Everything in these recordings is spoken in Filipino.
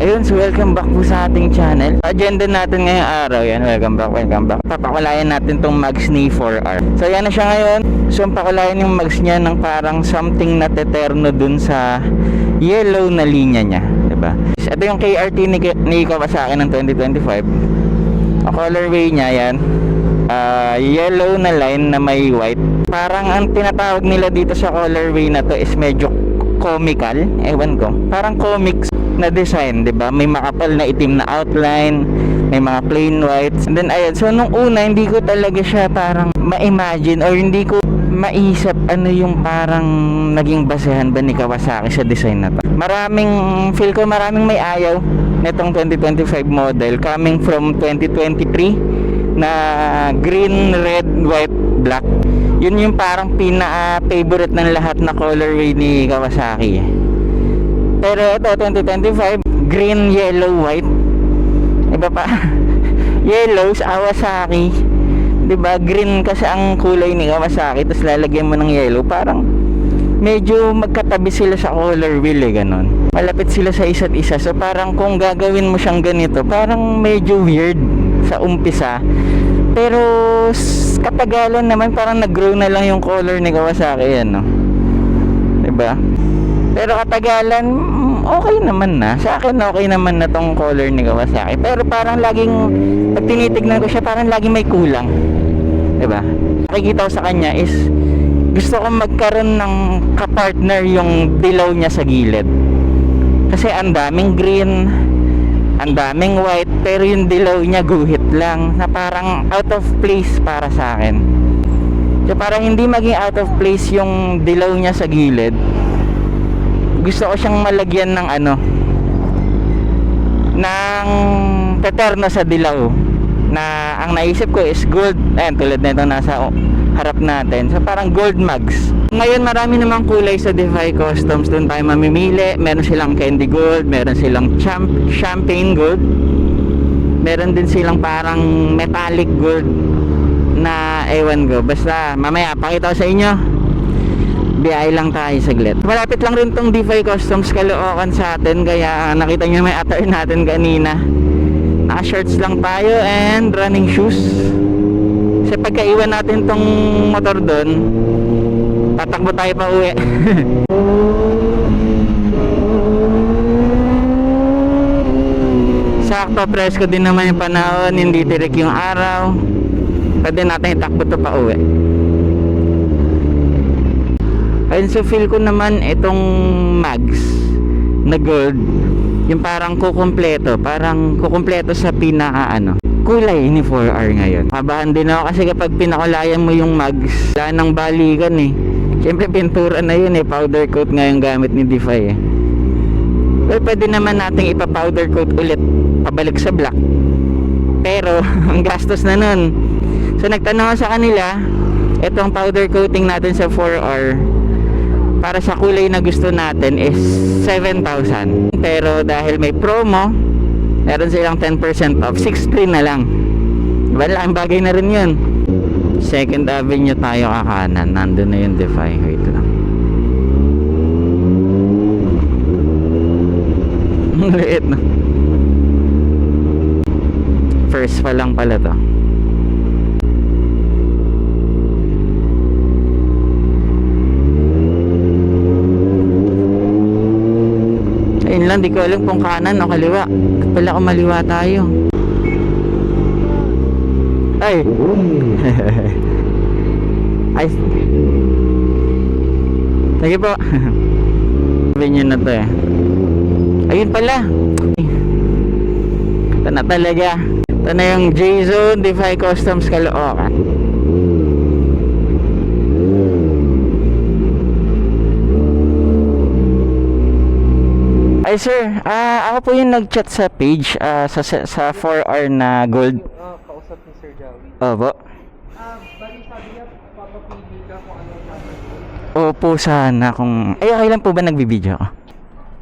Ayun, so welcome back po sa ating channel. Agenda natin ngayong araw, yan, welcome back. Papakulayan natin tong mags ni 4R. So yan na siya ngayon. So pakulayan yung mags niya ng parang something na teterno dun sa yellow na linya niya, diba? Ito yung KRT ni Kawasaki ng 2025. Ang colorway niya yan, yellow na line na may white. Parang ang tinatawag nila dito sa colorway na to is medyo comical, ewan ko, parang comics na design, 'di ba? May makapal na itim na outline, may mga plain whites. And then ayun, so nung una hindi ko talaga siya parang ma-imagine or hindi ko maisip ano yung parang naging basehan ba ni Kawasaki sa design na to. Feel ko maraming may ayaw nitong 2025 model coming from 2023 na green, red, white, black. Yun yung parang pinaka-favorite ng lahat na colorway ni Kawasaki. Pero ito 2025, green, yellow, white. Iba pa. Yellow sa Kawasaki. 'Di ba? Green kasi ang kulay ni Kawasaki, tapos lalagyan mo ng yellow, parang medyo magkatabi sila sa color wheel ganon. Malapit sila sa isa't isa. So parang kung gagawin mo siyang ganito, parang medyo weird sa umpisa. Pero katagalan naman parang nag-grow na lang yung color ni Kawasaki yan, no? 'Di ba? Pero katagalan, okay naman na. Sa akin, okay naman na tong color ni Kawasaki. Pero parang laging, pag tinitignan ko siya, parang laging may kulang. Diba? Nakikita ko sa kanya is, gusto kong magkaroon ng kapartner yung dilaw niya sa gilid. Kasi ang daming green, ang daming white, pero yung dilaw niya guhit lang, na parang out of place para sa akin. So parang hindi maging out of place yung dilaw niya sa gilid. Gusto ko siyang malagyan ng ng teterno sa dilaw, na ang naisip ko is gold. Ayan, tulad na ito nasa harap natin. So parang gold mags. Ngayon marami namang kulay sa Defy Customs. Doon tayo mamimili. Meron silang candy gold, meron silang champagne gold, meron din silang parang metallic gold na ewan ko. Basta mamaya pakita ko sa inyo. Biyay lang tayo saglit. Malapit lang rin tong Defy Customs Caloocan sa atin, kaya nakita nyo may attire natin kanina. Naka shorts lang tayo and running shoes. Kasi pagkaiwan natin tong motor doon, tatakbo tayo pa uwi. Sakto, presko din naman yung panahon, hindi tirik yung araw. Pwede natin itakbo to pa uwi. Ayun, so feel ko naman itong mags na gold, yung parang kukumpleto sa pinaka kulay ni 4R ngayon. Kabahan din ako kasi kapag pinakulayan mo yung mags, wala nang balikan eh. Siyempre pintura na yun eh, powder coat nga yung gamit ni Defy eh. Well, pwede naman nating ipa-powder coat ulit pabalik sa black, pero ang gastos na nun. So nagtanong ako sa kanila, itong powder coating natin sa 4R para sa kulay na gusto natin is 7,000. Pero dahil may promo, meron silang 10% off, 6,300 na lang. Diba, laking bagay na rin yun. 2nd Avenue tayo kakanan. Nandun na yung Defy. Wait lang. Ang liit na. First pa lang pala to. Ayun lang, di ko alam kung kanan o kaliwa. At pala kung maliwa tayo. Ay. Ay. Sige po. Sabi nyo na to eh. Ayun pala. Ito na talaga. Ito na yung J-Zone Defy Customs Caloocan. Ay sir, ako po yung nag-chat sa page sa 4R na gold. Kausap ni Sir Jawi. Opo. Bali sabi niya, papapili ka kung anong number. Opo, sana kung... Ay, okay lang po ba nagbibideo ako?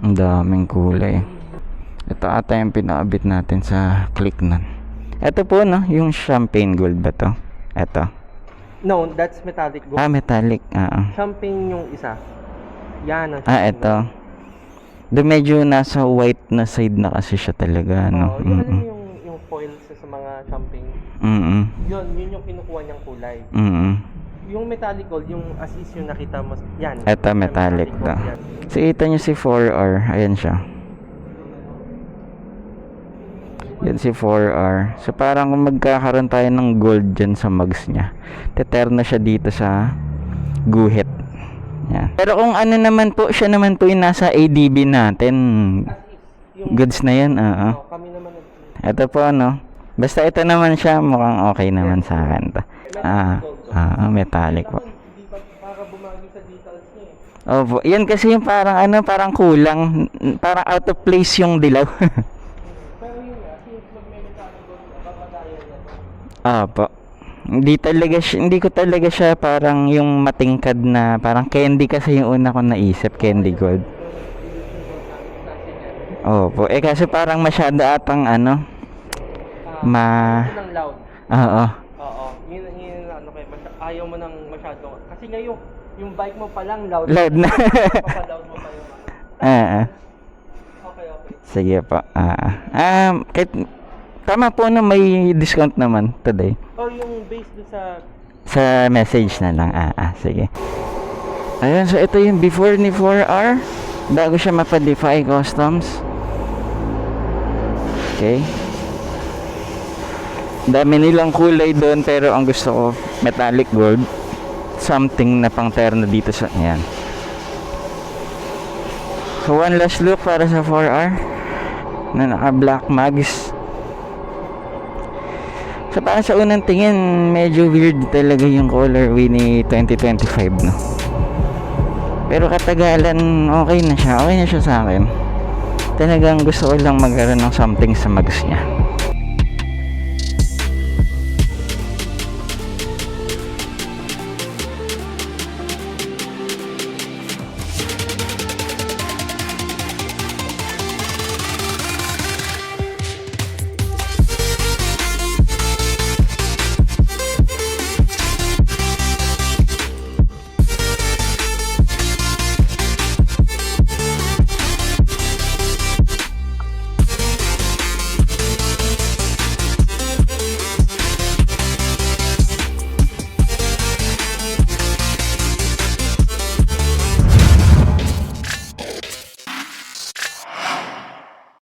Ang daming kulay. Ito ata yung pinakabit natin sa click nun. Ito po, no? Yung champagne gold ba to? Ito. No, that's metallic gold. Metallic. Champagne yung isa. Yan ang ito. medyo nasa white na side na kasi siya talaga, no? Oo, yung alam mo yung foil sa mga champagne. Yun yung kinukuha niyang kulay. Yung metallic gold, yung as is yung nakita mo, yan. Ito, Yung metallic gold to. yan. So, ito nyo si 4R. Ayan siya. Yan si 4R. So, parang kung magkakaroon tayo ng gold dyan sa mugs niya, teterno siya dito sa guhit. Yan. Pero kung ano naman po, siya naman po yung nasa ADB natin. As is, yung Goods na yan, oo. kami naman Ito po, no? Basta ito naman siya, mukhang okay naman sa akin to. Metallic po. Hindi ba para bumagi sa details niya eh. Opo, yan kasi yung parang parang kulang, parang out of place yung dilaw. Pero yun nga, since magme-metallic gold, papadayan na. Opo. Hindi ko talaga siya parang yung matingkad na parang candy kasi yung una ko naisip, candy gold. Opo, kasi parang masyado atang Ng loud. Oo. Oo, yun ano kayo, ayaw mo nang masyado. Kasi nga yung bike mo pa lang loud. Loud na. Papaloud mo pa yung Okay. Sige po. Tama po na may discount naman today. Oh, yung base doon Sa message na lang. Sige. Ayun, so ito yung before ni 4R. Bago siya mapa-Defy Customs. Okay. Dami nilang kulay doon pero ang gusto ko metallic gold. Something na pang terno dito sa ayan. So one last look para sa 4R na naka black mags. So parang sa unang tingin medyo weird talaga yung colorway ni 2025, no? Pero katagalan okay na siya sa akin. Talagang gusto ko lang magkaroon ng something sa mags niya.